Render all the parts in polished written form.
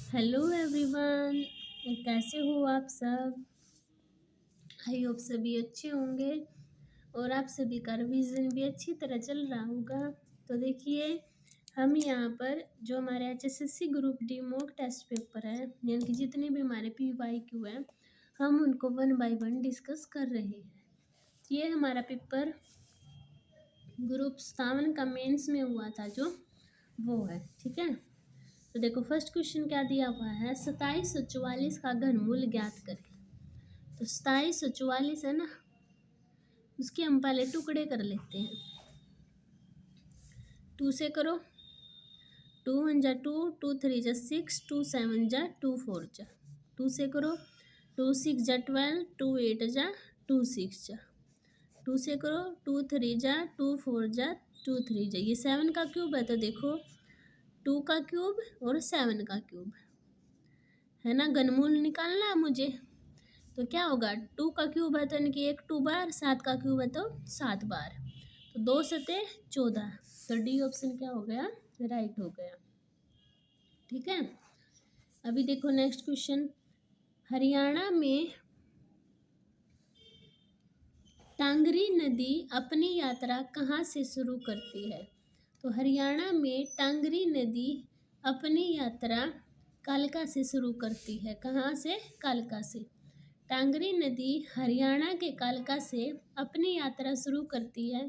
Hello everyone. कैसे हो आप सब? आई होप सभी अच्छे होंगे और आप सभी का रिवीजन भी अच्छी तरह चल रहा होगा। तो देखिए, हम यहाँ पर जो हमारे HSSC group D mock test paper है, यानी कि जितने भी हमारे PYQ हैं, हम उनको 1 बाय 1 डिस्कस कर रहे हैं। ये हमारा पेपर ग्रुप 7 का मेंस में हुआ था जो वो है, ठीक है। तो देखो, फर्स्ट क्वेश्चन क्या दिया हुआ है, 2744 का घनमूल ज्ञात करें। तो 2744 है ना, उसके हम पहले टुकड़े कर लेते हैं। 2 से करो, 2 1 जा 2, 2 3 जा 6, 2 7 जा 2 4 जा। 2 से करो, 2 6 जा 12, 2 8 जा 2 6 जा। 2 से करो, 2 3 जा 2 4 जा 2 3 जा। ये 7 का क्यूब है, तो देखो 2 का क्यूब और 7 का क्यूब है ना। घनमूल निकालना है मुझे, तो क्या होगा, 2 का क्यूब है तो यानी कि 1 2 बार, 7 का क्यूब है तो 7 बार, तो 2 सते 14। तो डी ऑप्शन क्या हो गया, राइट हो गया। ठीक है। अभी देखो नेक्स्ट क्वेश्चन, हरियाणा में टांगरी नदी अपनी यात्रा कहाँ से शुरू करती है। तो हरियाणा में टांगरी नदी अपनी यात्रा कालका से शुरू करती है। कहाँ से? कालका से। टांगरी नदी हरियाणा के कालका से अपनी यात्रा शुरू करती है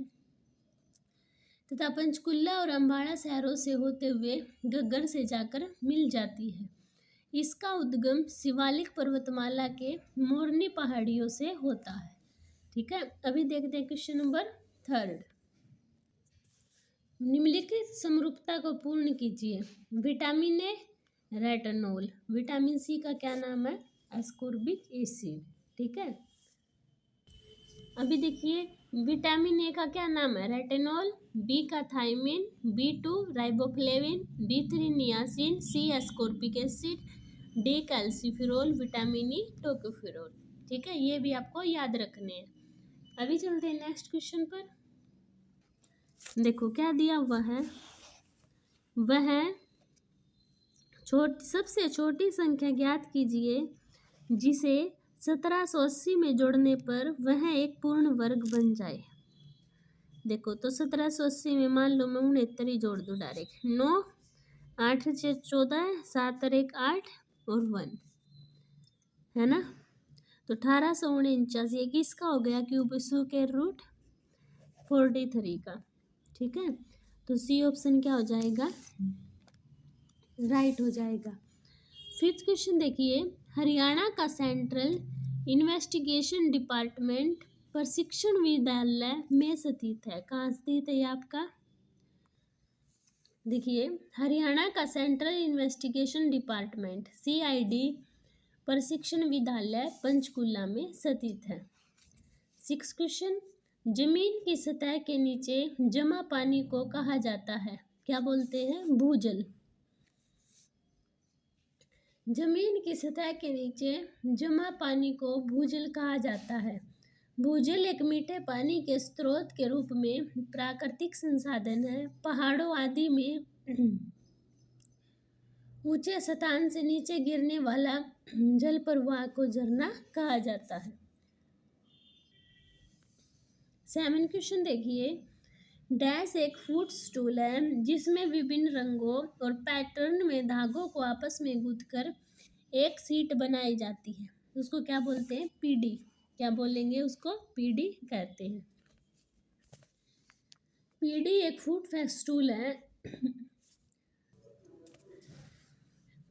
तथा पंचकुला और अम्बाड़ा शहरों से होते हुए घग्गर से जाकर मिल जाती है। इसका उद्गम शिवालिक पर्वतमाला के मोरनी पहाड़ियों से होता है। ठीक है। अभी देखते हैं क्वेश्चन नंबर 3। निम्नलिखित समरूपता को पूर्ण कीजिए। Vitamin A retinol, vitamin C का क्या नाम है, एस्कोर्बिक एसिड। ठीक है। अभी देखिए, विटामिन ए का क्या नाम है, रेटिनॉल, बी का thiamine, B2 riboflavin, B3 niacin, C ascorbic acid, D calciferol, vitamin E tocopherol. ठीक है, ये भी आपको याद रखने हैं। अभी चलते हैं नेक्स्ट क्वेश्चन पर। देखो क्या दिया हुआ है, वह सबसे छोटी संख्या ज्ञात कीजिए जिसे 1780 में जोड़ने पर वह एक पूर्ण वर्ग बन जाए। देखो, तो 1780 में मान लो मैं 69 ही जोड़ दूँ डायरेक्ट। 9 8 6 14, 7 और 1 8 और 1 है ना। तो 1849 ये किसका हो गया, क्यूब स्क्वायर रूट 43 का। ठीक है। तो सी ऑप्शन क्या हो जाएगा, राइट हो जाएगा। फिफ्थ क्वेश्चन देखिए, हरियाणा का सेंट्रल इन्वेस्टिगेशन डिपार्टमेंट प्रशिक्षण विद्यालय में स्थित है। कहाँ स्थित है ये आपका, देखिए, हरियाणा का सेंट्रल इन्वेस्टिगेशन डिपार्टमेंट CID प्रशिक्षण विद्यालय पंचकुला में स्थित है। 6 क्वेश्चन, जमीन की सतह के नीचे जमा पानी को कहा जाता है, क्या बोलते हैं, भूजल। जमीन की सतह के नीचे जमा पानी को भूजल कहा जाता है। भूजल एक मीठे पानी के स्रोत के रूप में प्राकृतिक संसाधन है। पहाड़ों आदि में ऊंचे स्थान से नीचे गिरने वाला जल प्रवाह को झरना कहा जाता है। 7 क्वेश्चन देखिए, डैश एक फूट स्टूल है जिसमें विभिन्न रंगों और पैटर्न में धागों को आपस में गूंथकर एक सीट बनाई जाती है, उसको क्या बोलते हैं, PD। क्या बोलेंगे उसको, PD कहते हैं। PD एक फूट स्टूल है।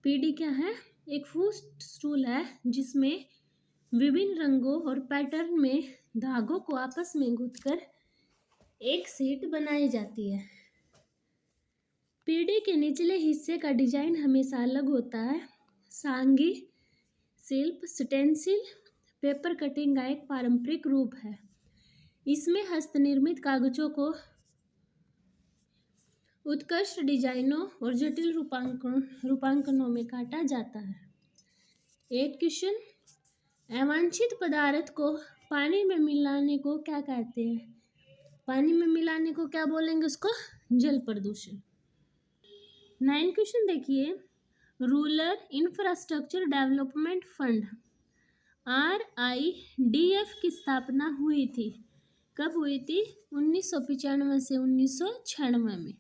PD क्या है, एक फूट स्टूल है जिसमें विभिन्न रंगों और पैटर्न में धागों को आपस में गूंथकर एक सीट बनाई जाती है। PD के निचले हिस्से का डिजाइन हमेशा अलग होता है। सांगी शिल्प स्टेंसिल पेपर कटिंग का एक पारंपरिक रूप है। इसमें हस्तनिर्मित कागजों को उत्कृष्ट डिजाइनों और जटिल रूपांकनों में काटा जाता है। 8 क्वेश्चन, अवांछित पदार्थ को पानी में मिलाने को क्या कहते हैं, पानी में मिलाने को क्या बोलेंगे, उसको जल प्रदूषण। 9 क्वेश्चन देखिए, rural infrastructure development fund RIDF की स्थापना हुई थी? कब हुई थी? 1995 से 1996 में।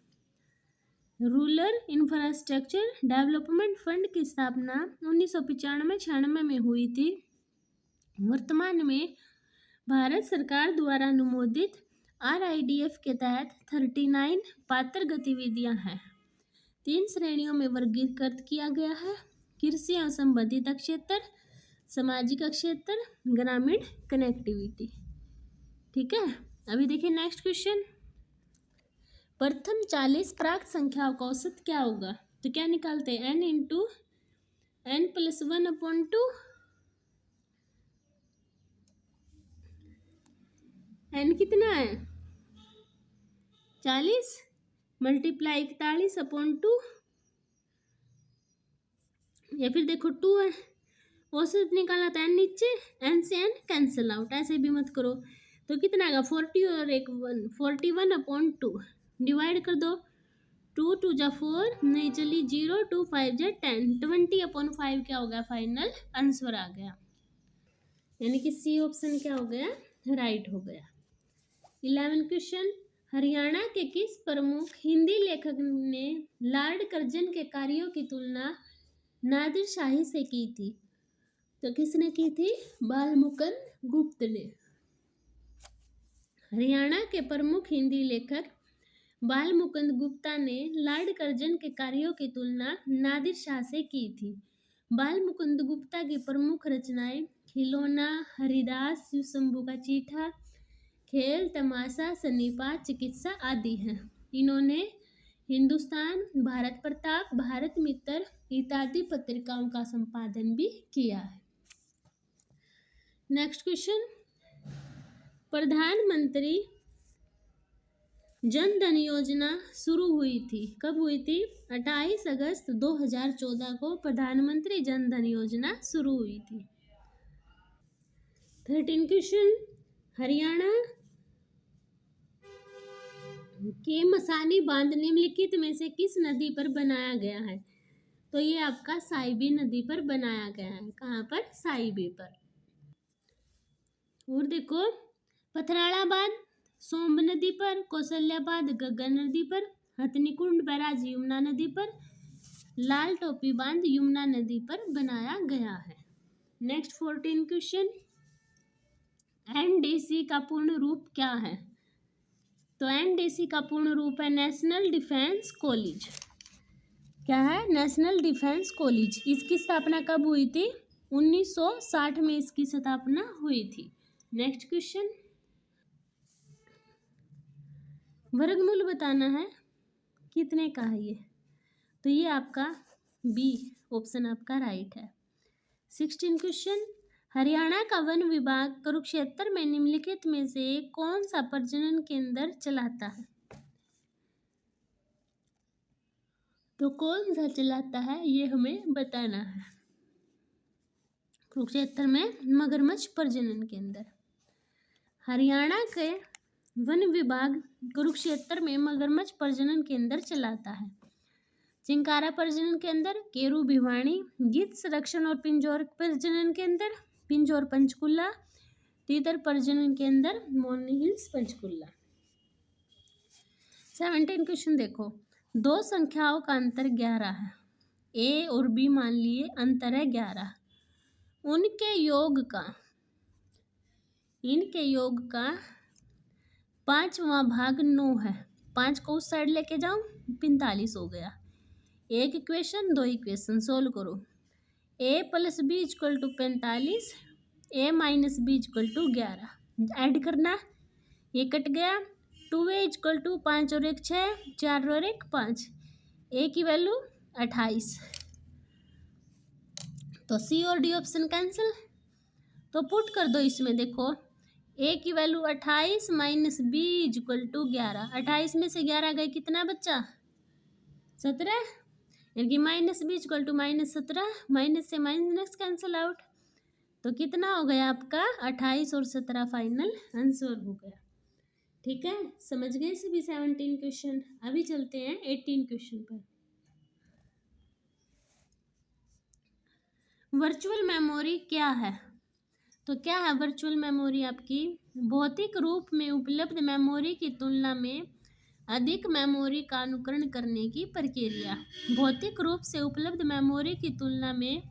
रूरल इंफ्रास्ट्रक्चर डेवलपमेंट फंड की स्थापना 1995-96 में हुई थी। वर्तमान में भारत सरकार द्वारा अनुमोदित RIDF के तहत 39 पात्र गतिविधियां हैं। 3 श्रेणियों में वर्गीकृत किया गया है: कृषि एवं संबंधित क्षेत्र, सामाजिक क्षेत्र, ग्रामीण कनेक्टिविटी। ठीक है, अभी देखिए नेक्स्ट क्वेश्चन। प्रथम 40 प्राक संख्याओं का औसत क्या होगा? तो क्या निकालते हैं? n into n plus 1/2। n कितना है? 40 मल्टीप्लाई 41/2, या फिर देखो 2 है, औसत निकालना था n नीचे, n से n कैंसिल आउट, ऐसे भी मत करो। तो कितना आएगा? 40 और 41/2 डिवाइड कर दो। 2 2 जा 4, नहीं चली 0, 2 5 जा 10, 20/5 क्या हो गया? फाइनल आंसर आ गया, यानी कि सी ऑप्शन क्या हो गया? राइट हो गया। 11 क्वेश्चन। हरियाणा के किस प्रमुख हिंदी लेखक ने लॉर्ड कर्जन के कार्यों की तुलना नादिर शाही से की थी? तो किसने की थी? बालमुकुंद गुप्त ने। हरियाणा के प्रमुख हिंदी लेखक बालमुकुंद गुप्ता ने लॉर्ड कर्जन के कार्यों की तुलना नादिर शाह से की थी। बालमुकुंद गुप्ता की प्रमुख रचनाएं खिलौना, हरिदास, शिवशंभू का चीठा, खेल, तमाशा, सन्निपात, चिकित्सा आदि हैं। इन्होंने हिंदुस्तान, भारत प्रताप, भारत मित्र इत्यादि पत्रिकाओं का संपादन भी किया है। Next question. प्रधानमंत्री जन धन योजना शुरू हुई थी? कब हुई थी? 28 अगस्त 2014 को प्रधानमंत्री जन धन योजना शुरू हुई थी। 13 क्वेश्चन। हरियाणा के मसानी बांध निम्नलिखित में से किस नदी पर बनाया गया है? तो ये आपका साइबी नदी पर बनाया गया है। कहाँ पर? साइबी पर। और देखो, पथराड़ा बांध सोम्ब नदी पर, कौशल्या बांध गग्गा नदी पर, हथनीकुंड बैराज यमुना नदी पर, लाल टोपी बांध यमुना नदी पर बनाया गया है। Next 14 question. NDC का पूर्ण रूप क्या है? तो NDC का पूर्ण रूप है नेशनल डिफेंस कॉलेज। क्या है? National defence college. इसकी स्थापना कब हुई थी? 1960 में इसकी स्थापना हुई थी। Next question. वर्गमूल बताना है, कितने का है ये? तो ये आपका बी ऑप्शन आपका राइट है। 16 क्वेश्चन। हरियाणा का वन विभाग कुरुक्षेत्र में निम्नलिखित में से कौन सा प्रजनन केंद्र चलाता है? तो कौन सा चलाता है ये हमें बताना है। कुरुक्षेत्र में मगरमच्छ प्रजनन केंद्र। हरियाणा के वन विभाग कुरुक्षेत्र में मगरमच्छ प्रजनन केंद्र चलाता है। चिंकारा प्रजनन केंद्र केरू भिवानी, गिद्ध संरक्षण और पिंजौर प्रजनन केंद्र पिंजौर पंचकुला, तीतर प्रजनन केंद्र मोरनी हिल्स पंचकुला। 17 क्वेश्चन देखो। दो संख्याओं का अंतर 11 है। A और B मान लिए अंतर है 11। इनके योग का 5वां भाग 9 है। 5 को उस साइड लेके जाऊं 45 हो गया। एक इक्वेशन, दो इक्वेशन सोल्व करो। A + B = 45, A - B = 11। Add करना, ये कट गया। 2A = 5 और 1 6, 4 और 1 5। A की वैल्यू 28। तो C और D ऑप्शन कैंसिल। तो पुट कर दो इसमें। देखो A की वैल्यू 28 - B = 11। 28 में से 11 गए, कितना बच्चा? 17, यानी कि -B = -17, माइनस से माइनस कैंसिल आउट। तो कितना हो गया आपका? 28 और 17 फाइनल आंसर हो गया। ठीक है, समझ गए सभी 17 क्वेश्चन। अभी चलते हैं 18 क्वेश्चन पर। वर्चुअल मेमोरी क्या है? तो क्या है वर्चुअल मेमोरी आपकी? भौतिक रूप में उपलब्ध मेमोरी की तुलना में अधिक मेमोरी का अनुकरण करने की प्रक्रिया। भौतिक रूप से उपलब्ध मेमोरी की तुलना में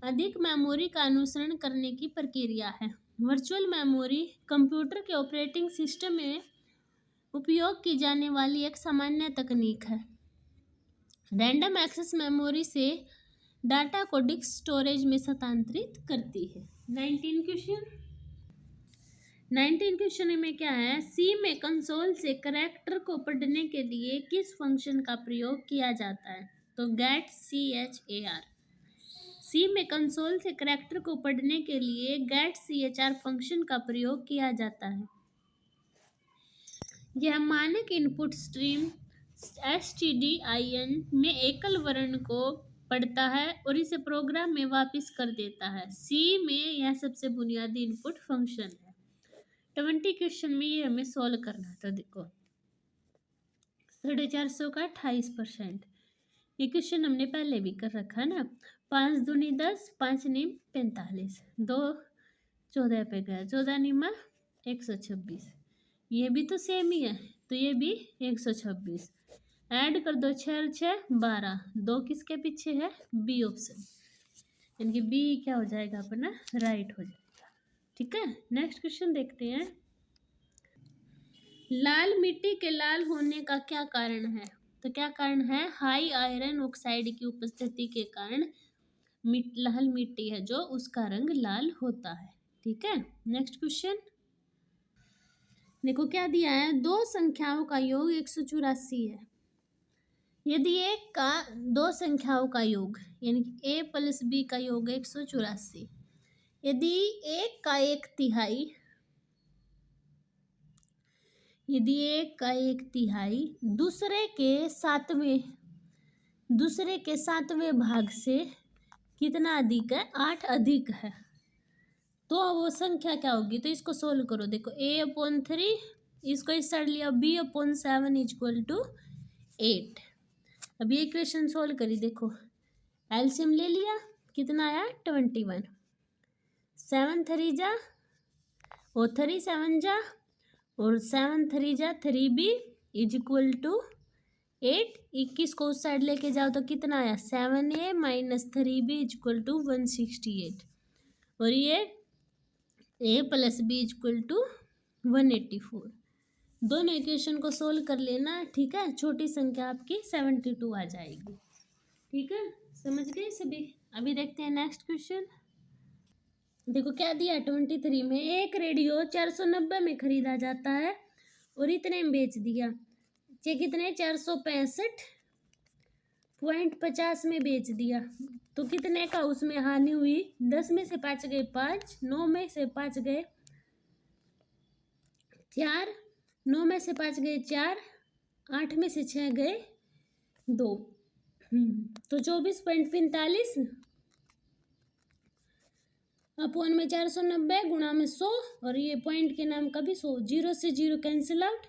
अधिक मेमोरी का अनुसरण करने की प्रक्रिया है। वर्चुअल मेमोरी कंप्यूटर के ऑपरेटिंग सिस्टम में उपयोग की जाने वाली एक सामान्य तकनीक है। रैंडम एक्सेस मेमोरी से डाटा को डिस्क स्टोरेज में स्थानांतरित करती है। 19 क्वेश्चन में क्या है? सी में कंसोल से करैक्टर को पढ़ने के लिए किस फंक्शन का प्रयोग किया जाता है? तो गेट CHAR। सी में कंसोल से करैक्टर को पढ़ने के लिए गेट CHR फंक्शन का प्रयोग किया जाता है। यह मानक इनपुट स्ट्रीम stdin में एकल वर्ण को पढ़ता है और इसे प्रोग्राम में वापस कर देता है। सी में यह सबसे बुनियादी इनपुट फंक्शन है। 20 क्वेश्चन में ये हमें सॉल्व करना था। देखो 450 का 28%। ये क्वेश्चन हमने पहले भी कर रखा है ना। 5 दूनी 10, 5 नीम 45, 2 14 पे गया, 14 नीमा 126। ये भी तो सेम ही है, तो ये भी 126। ऐड कर दो 6 6 12, 2 किसके पीछे है? बी ऑप्शन, यानी कि बी क्या हो जाएगा अपना? राइट हो जाएगा। ठीक है, नेक्स्ट क्वेश्चन देखते हैं। लाल मिट्टी के लाल होने का क्या कारण है? तो क्या कारण है? हाई आयरन ऑक्साइड की उपस्थिति के कारण लाल मिट्टी है जो उसका रंग लाल होता है। ठीक है, नेक्स्ट क्वेश्चन देखो क्या दिया है? दो संख्याओं का योग 184 है। यदि एक का दो संख्याओं का योग यानी कि a + b का योग 184, यदि एक का 1/3 दूसरे के सातवें भाग से कितना अधिक है? 8 अधिक है, तो वो संख्या क्या होगी? तो इसको सोल्व करो। देखो a/3, इसको इस साइड लिया, b/7 = 8। अब ये इक्वेशन सोल्व करी। देखो एलसीएम ले लिया, कितना आया? 21। 7 3 जा और 3 7 जा और 7 3 जा 3b = 8। 21 को उस साइड लेके जाओ तो कितना आया? 7a - 3b = 168। और ये a + b = 184। दोनों इक्वेशन को सोल्व कर लेना। ठीक है, छोटी संख्या आपकी 72 आ जाएगी। ठीक है, समझ गए सभी? अभी देखते हैं नेक्स्ट क्वेश्चन। देखो क्या दिया? 23 में एक रेडियो 490 में खरीदा जाता है और इतने में बेच दिया। ये कितने? 465.50 में बेच दिया, तो कितने का उसमें हानि हुई? 10 में से 5 गए 5, 9 में से 5 गए 4, 9 में से 5 गए 4, 8 में से 6 गए 2, तो 24.45 अपॉन में 490 गुणा में 100, और ये पॉइंट के नाम का भी 100, 0 से 0 कैंसिल आउट।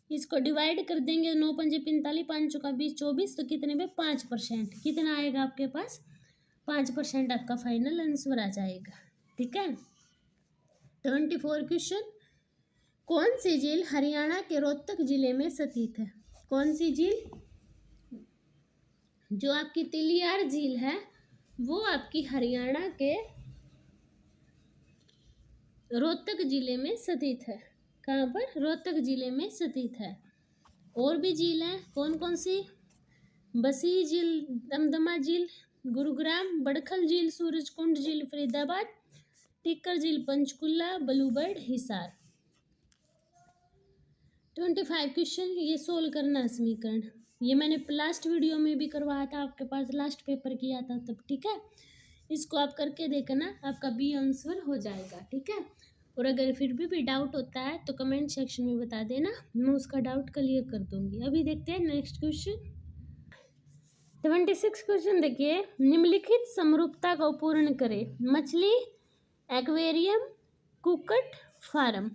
इसको डिवाइड कर देंगे, 9 पंजे 45, 5 चौका 20 24, तो कितने में? 5%। कितना आएगा आपके पास? 5% आपका फाइनल आंसर आ जाएगा। ठीक है, 24 क्वेश्चन। कौन सी झील हरियाणा के रोहतक जिले में स्थित है? कौन सी झील? जो आपकी तिलियार झील है वो आपकी हरियाणा के रोहतक जिले में स्थित है। कहाँ पर? रोहतक जिले में स्थित है। और भी झील हैं, कौन कौन सी? बसी झील, दमदमा झील गुरुग्राम, बड़खल झील सूरजकुंड झील फरीदाबाद, टिक्कर झील पंचकुला, ब्लूबर्ड हिसार। 25 क्वेश्चन ये सोल्व करना समीकरण। ये मैंने लास्ट वीडियो में भी करवाया था, आपके पास लास्ट पेपर किया था तब। ठीक है, इसको आप करके देखना, आपका बी आंसर हो जाएगा। ठीक है, और अगर फिर भी डाउट होता है तो कमेंट सेक्शन में बता देना, मैं उसका डाउट क्लियर कर दूंगी। अभी देखते हैं नेक्स्ट क्वेश्चन। 26 क्वेश्चन देखिए, निम्नलिखित समरूपता को पूर्ण करें। मछली एक्वेरियम, कुक्कुट फार्म।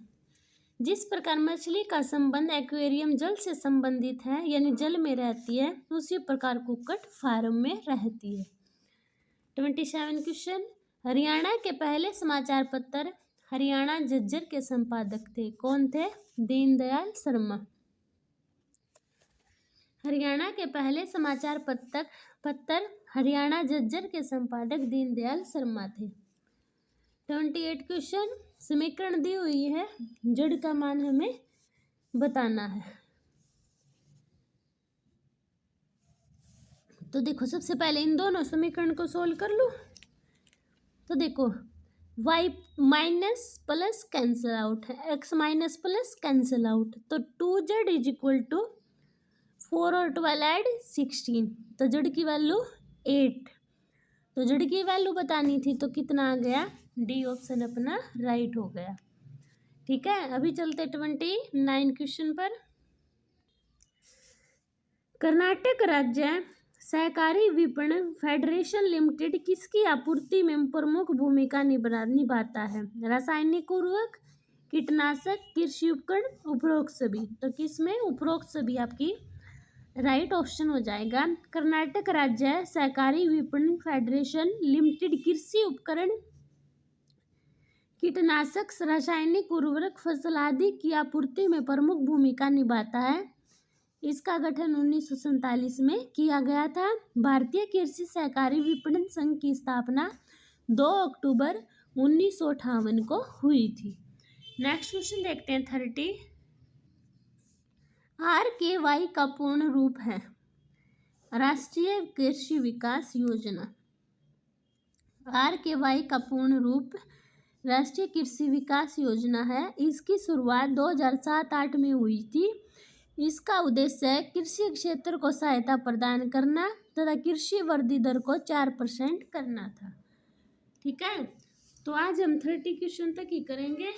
जिस प्रकार मछली का संबंध एक्वेरियम जल से संबंधित है, यानी जल में रहती है, उसी प्रकार कुक्कुट फार्म में रहती है। 27 क्वेश्चन, हरियाणा के पहले समाचार पत्र हरियाणा झज्जर के संपादक थे, कौन थे? दीनदयाल शर्मा। हरियाणा के पहले समाचार पत्र हरियाणा झज्जर के संपादक दीनदयाल शर्मा थे। 28 क्वेश्चन, समीकरण दी हुई है, जड़ का मान हमें बताना है। तो देखो सबसे पहले इन दोनों समीकरण को सोल्व कर लो। तो देखो y minus plus cancel out है, x minus plus cancel out, तो 2z इज इक्वल टू 4 और 12 ऐड 16, तो जड़ की वैल्यू 8। तो जड़ की वैल्यू बतानी थी, तो कितना आ गया? डी ऑप्शन अपना राइट हो गया। ठीक है, अभी चलते 29 क्वेश्चन पर। कर्नाटक राज्य सहकारी विपणन फेडरेशन लिमिटेड किसकी आपूर्ति में प्रमुख भूमिका निभाता है? रासायनिक उर्वरक, कीटनाशक, कृषि उपकरण, उपरोक्त सभी। तो किसमें? उपरोक्त सभी आपकी राइट ऑप्शन हो जाएगा। कर्नाटक राज्य सहकारी विपणन फेडरेशन लिमिटेड कृषि उपकरण, कीटनाशक, रासायनिक उर्वरक, फसल आदि की आपूर्ति में प्रमुख भूमिका निभाता है। इसका गठन 1947 में किया गया था। भारतीय कृषि सहकारी विपणन संघ की स्थापना 2 अक्टूबर 1958 को हुई थी। नेक्स्ट क्वेश्चन देखते हैं 30। RKY का पूर्ण रूप है राष्ट्रीय कृषि विकास योजना। RKY का पूर्ण रूप राष्ट्रीय कृषि विकास योजना है। इसकी शुरुआत 2007-8 में हुई थी। इसका उद्देश्य कृषि क्षेत्र को सहायता प्रदान करना तथा कृषि वृद्धि दर को 4% करना था। ठीक है, तो आज हम 30 क्वेश्चन तक ही करेंगे,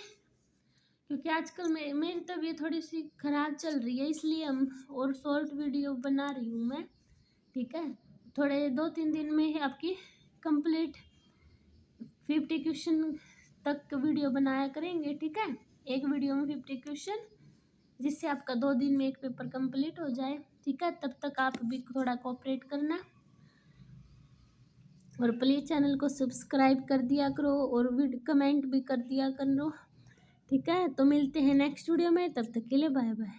क्योंकि आजकल मेरी तबीयत थोड़ी सी खराब चल रही है, इसलिए हम और शॉर्ट वीडियो बना रही हूँ मैं। ठीक है, थोड़े 2-3 दिन में ही आपकी कंप्लीट 50 क्वेश्चन तक वीडियो बनाया करेंगे। ठीक है, एक वीडियो में 50 क्वेश्चन, जिससे आपका 2 दिन में एक पेपर कंप्लीट हो जाए। ठीक है, तब तक आप भी थोड़ा कोऑपरेट करना और प्लीज़ चैनल को सब्सक्राइब कर दिया करो और कमेंट भी कर दिया करो। ठीक है, तो मिलते हैं नेक्स्ट वीडियो में, तब तक के लिए बाय बाय।